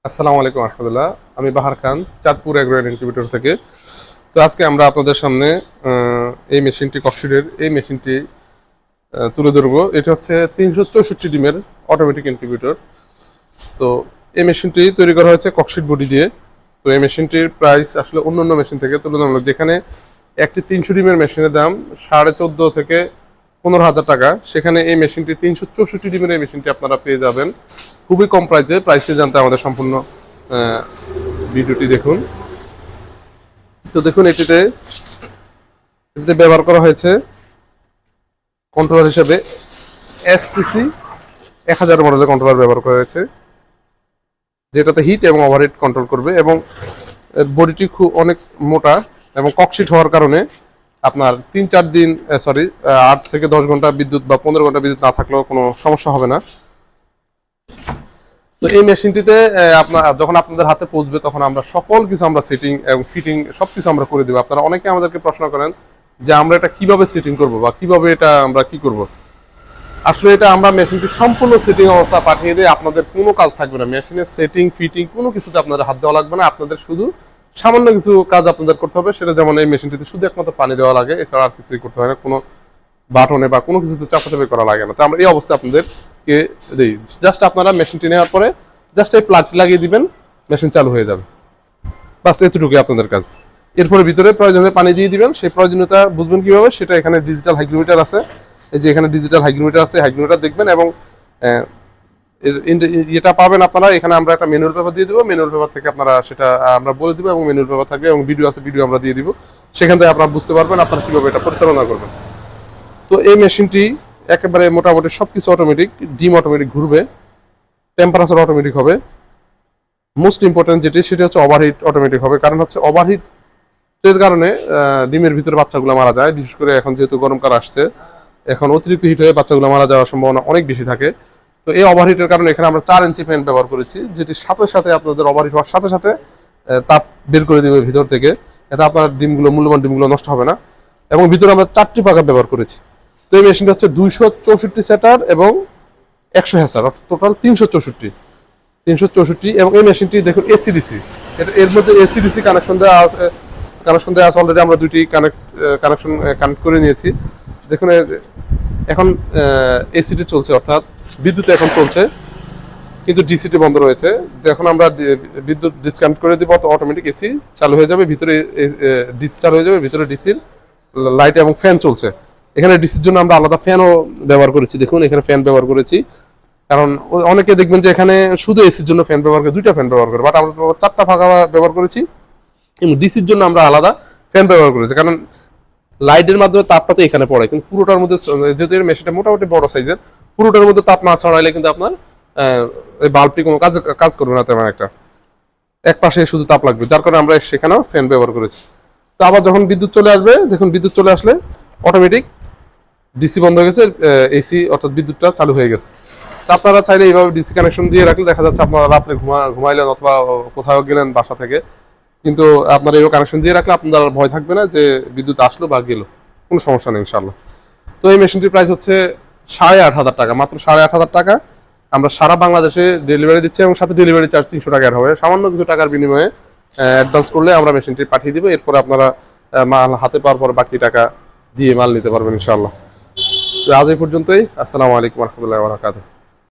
আসসালামু আলাইকুম রহমতুল্লাহ। আমি বাহার খান, চাঁদপুর এগ্রো ইনকিউবেটর থেকে। তো আজকে আমরা আপনাদের সামনে এই মেশিনটি ককশিডের এই মেশিনটি তুলে ধরবো। এটা হচ্ছে 364 ডিমের অটোমেটিক ইনকিউবেটর। তো এই মেশিনটি তৈরি করা হয়েছে ককশিড বডি দিয়ে। তো এই মেশিনটির প্রাইস আসলে অন্যান্য মেশিন থেকে তুলনামূলক, যেখানে একটি 300 ডিমের মেশিনের দাম 14.5 থেকে 15,000 টাকা, সেখানে এই মেশিনটি 364 ডিমের এই মেশিনটি আপনারা পেয়ে যাবেন খুবই কম প্রাইসে। প্রাইসটি জানতে আমাদের সম্পূর্ণ ভিডিওটি দেখুন। তো দেখুন, এটিতে ব্যবহার করা হয়েছে কন্ট্রোলার হিসেবে এসটিসি 1000 মডেলের কন্ট্রোলার ব্যবহার করা হয়েছে, যেটাতে হিট এবং ওভারহিট কন্ট্রোল করবে। এবং বডিটি খুব অনেক মোটা এবং ককশিট হওয়ার কারণে আপনার 3-4 দিন 8 থেকে 10 ঘন্টা বিদ্যুৎ বা 15 ঘন্টা বিদ্যুৎ না থাকলেও কোনো সমস্যা হবে না। তো এই মেশিনটিতে যখন আপনাদের হাতে পৌঁছবে তখন আমরা সকল কিছু আমরা সেটিং এবং ফিটিং সবকিছু আমরা করে দেবো। আপনারা অনেকে আমাদেরকে প্রশ্ন করেন যে আমরা এটা কিভাবে সেটিং করব বা কিভাবে এটা আমরা কি করব। আসলে এটা আমরা মেশিনটি সম্পূর্ণ সেটিং অবস্থা পাঠিয়ে দিয়ে আপনাদের কোনো কাজ থাকবে না। মেশিনের সেটিং ফিটিং কোনো কিছুতে আপনাদের হাত দেওয়া লাগবে না। আপনাদের শুধু সামান্য কিছু কাজ আপনাদের করতে হবে। সেটা যেমন এই মেশিনটিতে শুধু একমাত্র পানি দেওয়া লাগে, এছাড়া আর কিছুই করতে হয় না। কোনো বাটনে বা কোনো কিছুতে চাপাচাপি করা লাগে না। তো আমরা এই অবস্থায় আপনাদেরকে দিই। জাস্ট আপনারা মেশিনটি নেওয়ার পরে জাস্ট এই প্লাগটি লাগিয়ে দিবেন, মেশিন চালু হয়ে যাবে। বাস এতটুকুই আপনাদের কাজ। এরপরে ভিতরে প্রয়োজনীয় পানি দিয়ে দিবেন। সেই প্রয়োজনীয়তা বুঝবেন কিভাবে, সেটা এখানে ডিজিটাল হাইগ্রোমিটার আছে। এই যে এখানে ডিজিটাল হাইগ্রোমিটার আছে, হাইগ্রোমিটার দেখবেন এবং এটা পাবেন আপনারা। এখানে আমরা একটা ম্যানুয়াল পেপার দিয়ে দেবো। ম্যানুয়াল পেপার থেকে আপনারা সেটা আমরা বলে দিব এবং ম্যানুয়াল পেপার থাকবে এবং ভিডিও আছে, ভিডিও আমরা দিয়ে দিব। সেখান থেকে আপনারা বুঝতে পারবেন আপনারা কীভাবে এটা পরিচালনা করবেন। তো এই মেশিনটি একেবারে মোটামুটি সব কিছু অটোমেটিক, ডিম অটোমেটিক ঘুরবে, টেম্পারেচার অটোমেটিক হবে। মোস্ট ইম্পর্টেন্ট যেটি সেটা হচ্ছে ওভারহিট অটোমেটিক হবে। কারণ হচ্ছে ওভারহিটের কারণে ডিমের ভিতরে বাচ্চাগুলো মারা যায়। বিশেষ করে এখন যেহেতু গরমকাল আসছে, এখন অতিরিক্ত হিট হয়ে বাচ্চাগুলো মারা যাওয়ার সম্ভাবনা অনেক বেশি থাকে। তো এই ওভারহিটের কারণে এখানে আমরা 4 ইঞ্চি ফ্যান ব্যবহার করেছি, যেটি সাথে সাথে আপনাদের ওভারহিট হওয়ার সাথে সাথে তাপ বের করে দেবে ভিতর থেকে। এতে আপনার ডিমগুলো, মূল্যবান ডিমগুলো নষ্ট হবে না। এবং ভিতরে আমরা 4টি পাখা ব্যবহার করেছি। তো এই মেশিনটা হচ্ছে 264 সেটার এবং 100 হ্যাসার, টোটাল 364 এবং এই মেশিনটি দেখুন এসিডিসি। এর মধ্যে এসিডিসি কানেকশন দেওয়া আছে, অলরেডি আমরা দুইটি কানেক্ট করে নিয়েছি। দেখুন এখন এসিটি চলছে, অর্থাৎ বিদ্যুৎ এখন চলছে, কিন্তু ডিসিটি বন্ধ রয়েছে। যখন আমরা বিদ্যুৎ ডিসকানেক্ট করে দিব অটোমেটিক এসি চালু হয়ে যাবে, ভিতরে ডিসি চালু হয়ে যাবে, ভিতরে ডিসির লাইট এবং ফ্যান চলছে। এখানে ডিসির জন্য আমরা আলাদা ফ্যানও ব্যবহার করেছি। দেখুন এখানে ফ্যান ব্যবহার করেছি, কারণ অনেকে দেখবেন যে এখানে শুধু এসির জন্য ফ্যান ব্যবহার করে, 2টা ফ্যান ব্যবহার করে, বাট আমরা 4টা ফাঁকা ব্যবহার করেছি এবং ডিসির জন্য আমরা আলাদা ফ্যান ব্যবহার করেছি। কারণ লাইটের মাধ্যমে তাপটা তো এখানে পড়ে, কিন্তু পুরোটার মধ্যে, যেহেতু এর মেশিনটা মোটামুটি বড় সাইজের, পুরোটার মধ্যে তাপ না ছড়াইলে কিন্তু আপনার এই বাল্বটি কোনো কাজ করবে না তেমন একটা। এক পাশে শুধু তাপ লাগবে, যার কারণে আমরা সেখানেও ফ্যান ব্যবহার করেছি। তো আবার যখন বিদ্যুৎ চলে আসবে, দেখুন বিদ্যুৎ চলে আসলে অটোমেটিক ডিসি বন্ধ হয়ে গেছে, এসি অর্থাৎ বিদ্যুৎটা চালু হয়ে গেছে। তো আপনারা চাইলে এইভাবে ডিসি কানেকশন দিয়ে রাখলে দেখা যাচ্ছে আপনারা রাত্রে ঘুমাইলেন অথবা কোথাও গেলেন বাসা থেকে, কিন্তু আপনারা এইভাবে কানেকশন দিয়ে রাখলে আপনার ভয় থাকবে না যে বিদ্যুৎ আসলো বা গেলো, কোনো সমস্যা নেই ইনশাল্লাহ। তো এই মেশিনটির প্রাইস হচ্ছে 8,500 টাকা, মাত্র 8,500 টাকা। আমরা সারা বাংলাদেশে ডেলিভারি দিচ্ছি এবং সাথে ডেলিভারি চার্জ 300 টাকা অ্যাড হবে। সামান্য কিছু টাকার বিনিময়ে অ্যাডভান্স করলে আমরা মেশিনটি পাঠিয়ে দিব। এরপরে আপনারা মাল হাতে পাওয়ার পর বাকি টাকা দিয়ে মাল নিতে পারবেন ইনশাল্লাহ। তো আজ এই পর্যন্তই। আসসালামু আলাইকুম রহমতুল্লাহি ওয়া বারাকাতুহু।